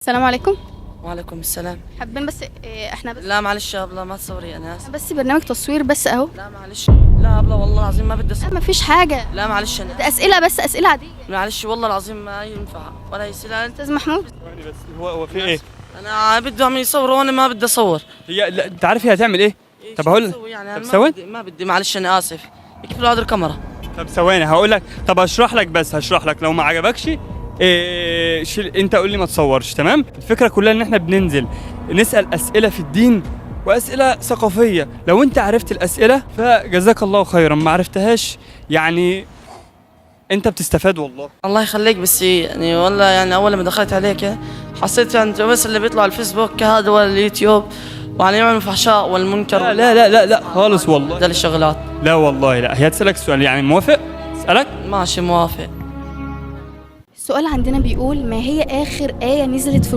السلام عليكم. وعليكم السلام. حابين بس احنا بس لا معلش يا ابله ما تصوري انا اسف. بس برنامج تصوير بس اهو. لا معلش. لا ابله والله العظيم ما بدي اصور. لا مفيش حاجة، لا معلش انا ده أسئلة بس أسئلة عادية. معلش والله العظيم ما ينفع ولا يصير. أستاذ محمود ثواني بس هو في ايه؟ انا بدهم يصوروا وانا ما بدي اصور. هي لا انت عارف هي هتعمل ايه؟ طب شو هقول بسوي يعني؟ طب أنا ثواني. ما بدي معلش انا اسف. يكفي له هذا الكاميرا. طب ثواني هقول لك. طب هشرح لك بس هشرح لك لو ما عجبكش إيه انت قول لي ما تصورش. تمام؟ الفكره كلها ان احنا بننزل نسال اسئله في الدين واسئله ثقافيه. لو انت عرفت الاسئله فجزاك الله خيرا، ما عرفتهاش يعني انت بتستفاد والله. الله يخليك. بس يعني والله يعني اول ما دخلت عليك حسيت يعني بس اللي بيطلع على الفيسبوك هذا ولا اليوتيوب وعلى يعمل الفحشاء والمنكر. لا لا لا لا لا خالص والله. ده الشغلات. لا والله لا. هي تسالك سؤال يعني موافق؟ اسالك. ماشي موافق. السؤال عندنا بيقول ما هي آخر آية نزلت في